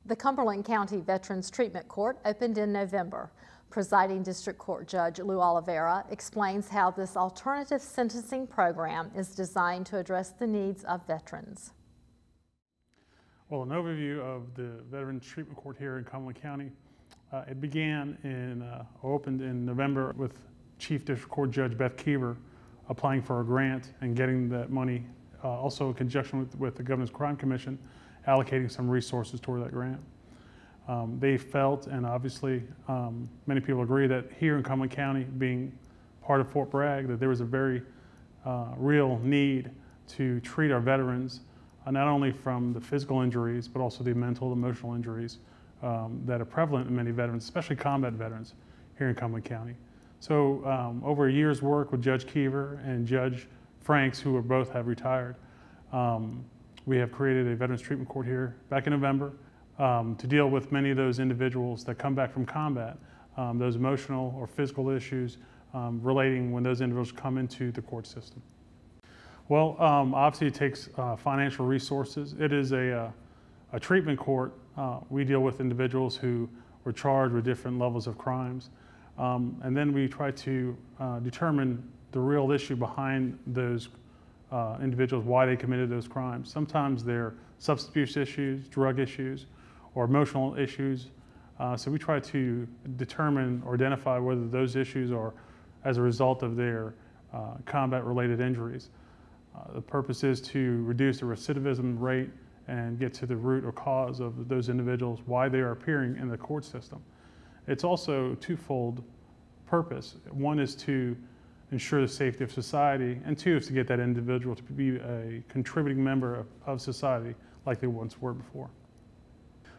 The Cumberland County Veterans Treatment Court opened in November. Presiding District Court Judge Lou Olivera explains how this alternative sentencing program is designed to address the needs of veterans. Well, an overview of the Veterans Treatment Court here in Cumberland County. It began opened in November with Chief District Court Judge Beth Keever applying for a grant and getting that money, also in conjunction with the Governor's Crime Commission, allocating some resources toward that grant. They felt, and obviously many people agree, that here in Cumberland County, being part of Fort Bragg, that there was a very real need to treat our veterans, not only from the physical injuries, but also the mental, emotional injuries that are prevalent in many veterans, especially combat veterans here in Cumberland County. So over a year's work with Judge Keever and Judge Franks, who both have retired, we have created a Veterans Treatment Court here back in November to deal with many of those individuals that come back from combat, those emotional or physical issues relating when those individuals come into the court system. Well, obviously it takes financial resources. It is a treatment court. We deal with individuals who were charged with different levels of crimes. And then we try to determine the real issue behind those individuals, why they committed those crimes. Sometimes they're substance abuse issues, drug issues, or emotional issues. So we try to determine or identify whether those issues are as a result of their combat-related injuries. The purpose is to reduce the recidivism rate and get to the root or cause of those individuals, why they are appearing in the court system. It's also a twofold purpose. One is to ensure the safety of society, and two is to get that individual to be a contributing member of society like they once were before.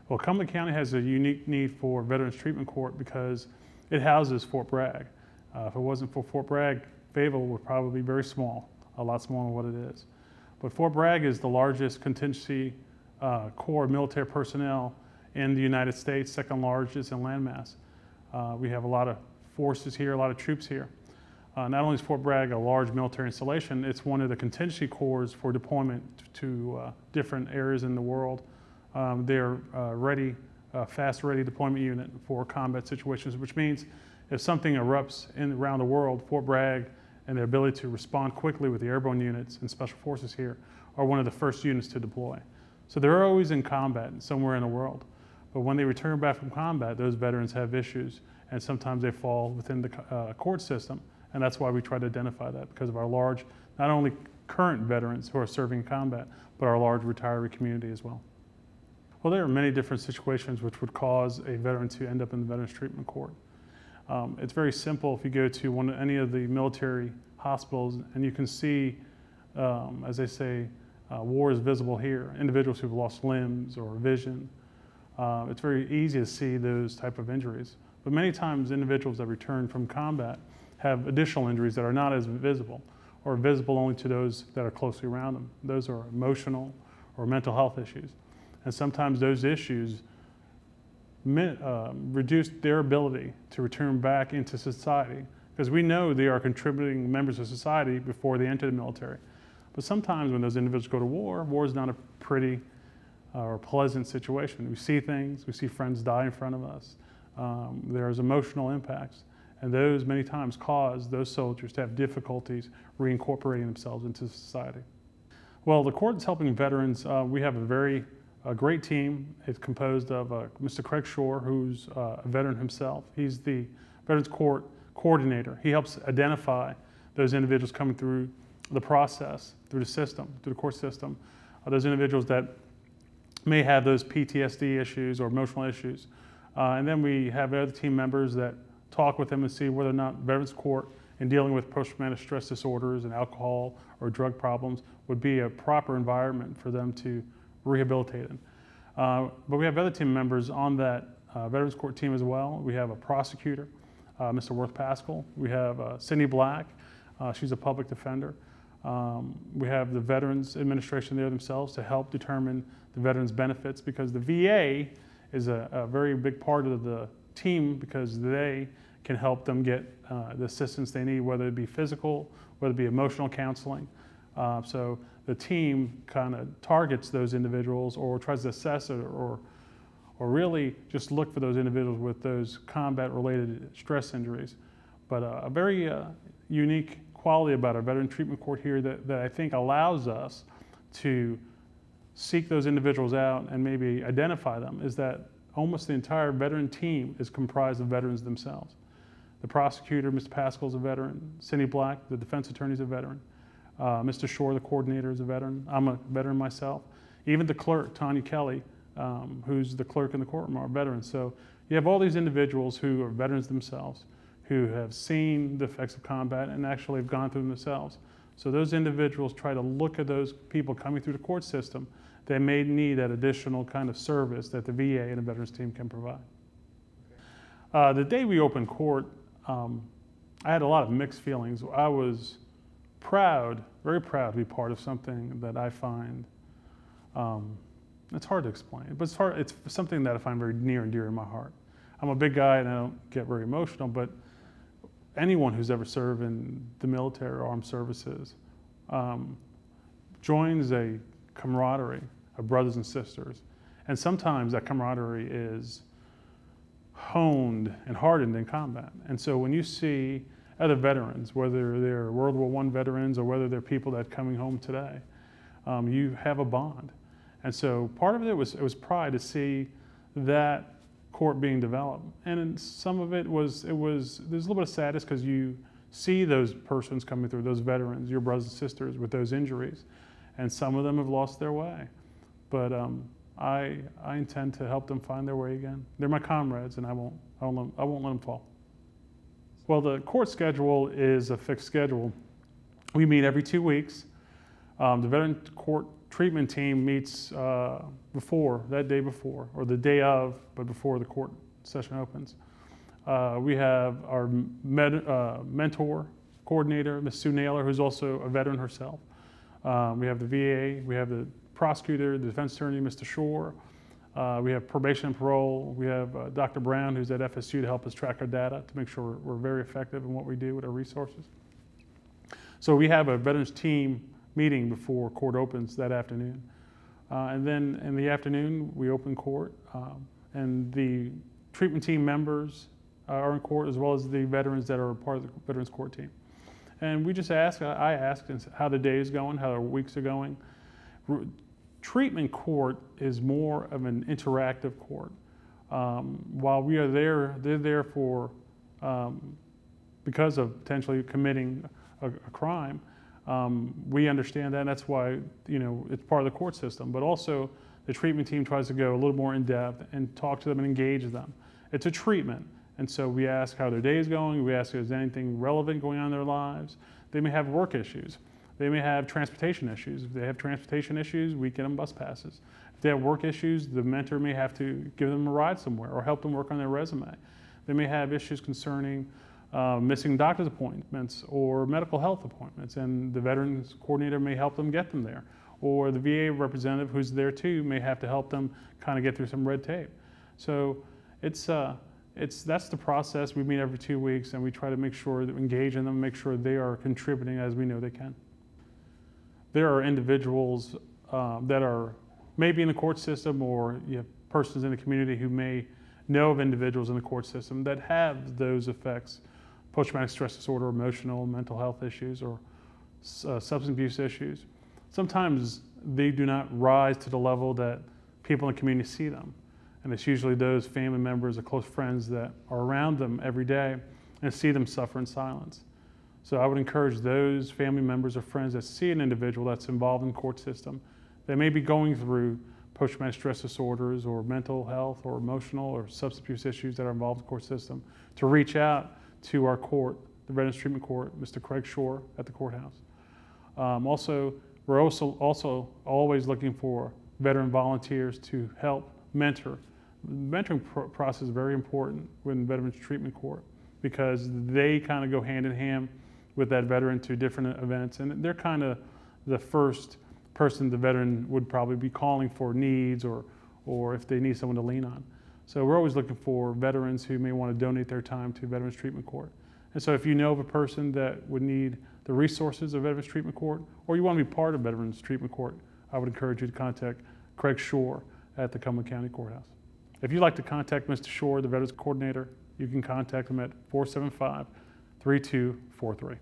Well, Cumberland County has a unique need for Veterans Treatment Court because it houses Fort Bragg. If it wasn't for Fort Bragg, Fayetteville would probably be very small, a lot smaller than what it is. But Fort Bragg is the largest contingency corps of military personnel in the United States, second largest in landmass. We have a lot of forces here, a lot of troops here. Not only is Fort Bragg a large military installation, it's one of the contingency corps for deployment to different areas in the world. They're ready, fast ready deployment unit for combat situations, which means if something erupts around the world, Fort Bragg and their ability to respond quickly with the airborne units and special forces here are one of the first units to deploy. So they're always in combat somewhere in the world. But when they return back from combat, those veterans have issues, and sometimes they fall within the court system. And that's why we try to identify that, because of our large, not only current veterans who are serving in combat, but our large retiree community as well. Well, there are many different situations which would cause a veteran to end up in the Veterans Treatment Court. It's very simple. If you go to any of the military hospitals, and you can see, as they say, war is visible here, individuals who've lost limbs or vision. It's very easy to see those type of injuries. But many times individuals that return from combat have additional injuries that are not as visible, or visible only to those that are closely around them. Those are emotional or mental health issues. And sometimes those issues reduce their ability to return back into society, because we know they are contributing members of society before they enter the military. But sometimes when those individuals go to war, war is not a pretty or pleasant situation. We see things, we see friends die in front of us. There's emotional impacts, and those many times cause those soldiers to have difficulties reincorporating themselves into society. Well, the court is helping veterans. We have a great team. It's composed of Mr. Craig Shore, who's a veteran himself. He's the Veterans Court coordinator. He helps identify those individuals coming through the process, through the system, through the court system, those individuals that may have those PTSD issues or emotional issues. And then we have other team members that talk with them and see whether or not Veterans Court, in dealing with post-traumatic stress disorders and alcohol or drug problems, would be a proper environment for them to rehabilitate in. But we have other team members on that Veterans Court team as well. We have a prosecutor, Mr. Worth Pascal. We have Cindy Black. She's a public defender. We have the Veterans Administration there themselves to help determine the veterans' benefits, because the VA is a very big part of the team, because they can help them get the assistance they need, whether it be physical, whether it be emotional counseling. So the team kind of targets those individuals or tries to assess it or or really just look for those individuals with those combat-related stress injuries. But a very unique quality about our veteran treatment court here that I think allows us to seek those individuals out and maybe identify them is that almost the entire veteran team is comprised of veterans themselves. The prosecutor, Mr. Pascal, is a veteran. Cindy Black, the defense attorney, is a veteran. Mr. Shore, the coordinator, is a veteran. I'm a veteran myself. Even the clerk, Tanya Kelly, who's the clerk in the courtroom, are veterans. So you have all these individuals who are veterans themselves, who have seen the effects of combat and actually have gone through them themselves. So those individuals try to look at those people coming through the court system that may need that additional kind of service that the VA and the veterans team can provide. The day we opened court, I had a lot of mixed feelings. I was proud, very proud to be part of something that I find, it's hard to explain, but it's something that I find very near and dear in my heart. I'm a big guy and I don't get very emotional, but anyone who's ever served in the military or armed services joins a camaraderie of brothers and sisters. And sometimes that camaraderie is honed and hardened in combat. And so when you see other veterans, whether they're World War I veterans or whether they're people that are coming home today, you have a bond. And so part of it was pride to see that court being developed. And some of it was, there's a little bit of sadness because you see those persons coming through, those veterans, your brothers and sisters with those injuries. And some of them have lost their way. But I intend to help them find their way again. They're my comrades and I won't let them fall. Well, the court schedule is a fixed schedule. We meet every 2 weeks. The veteran court treatment team meets that day before, or the day of, but before the court session opens. We have our mentor coordinator, Ms. Sue Naylor, who's also a veteran herself. We have the VA, we have the prosecutor, the defense attorney, Mr. Shore. We have probation and parole. We have Dr. Brown, who's at FSU, to help us track our data to make sure we're very effective in what we do with our resources. So we have a veterans team meeting before court opens that afternoon. And then in the afternoon, we open court, and the treatment team members are in court, as well as the veterans that are part of the veterans court team. And we just ask, I asked how the day is going, how the weeks are going. Treatment court is more of an interactive court. While we are there, they're there for, because of potentially committing a crime. We understand that, and that's why, it's part of the court system. But also, the treatment team tries to go a little more in depth and talk to them and engage them. It's a treatment, and so we ask how their day is going. We ask if there's anything relevant going on in their lives. They may have work issues. They may have transportation issues. If they have transportation issues, we get them bus passes. If they have work issues, the mentor may have to give them a ride somewhere or help them work on their resume. They may have issues concerning missing doctor's appointments or medical health appointments, and the veterans coordinator may help them get them there. Or the VA representative who's there too may have to help them kind of get through some red tape. So that's the process. We meet every 2 weeks and we try to make sure that we engage in them, make sure they are contributing as we know they can. There are individuals that are maybe in the court system, or you have persons in the community who may know of individuals in the court system that have those effects, post-traumatic stress disorder, emotional, mental health issues, or substance abuse issues. Sometimes they do not rise to the level that people in the community see them. And it's usually those family members or close friends that are around them every day and see them suffer in silence. So I would encourage those family members or friends that see an individual that's involved in the court system that may be going through post-traumatic stress disorders or mental health or emotional or substance abuse issues that are involved in the court system to reach out to our court, the Veterans Treatment Court, Mr. Craig Shore at the courthouse. We're also always looking for veteran volunteers to help mentor. The mentoring process is very important within the Veterans Treatment Court because they kind of go hand in hand with that veteran to different events, and they're kind of the first person the veteran would probably be calling for needs or if they need someone to lean on. So we're always looking for veterans who may want to donate their time to Veterans Treatment Court. And so if you know of a person that would need the resources of Veterans Treatment Court, or you want to be part of Veterans Treatment Court, I would encourage you to contact Craig Shore at the Cumberland County Courthouse. If you'd like to contact Mr. Shore, the Veterans Coordinator, you can contact him at 475-3243.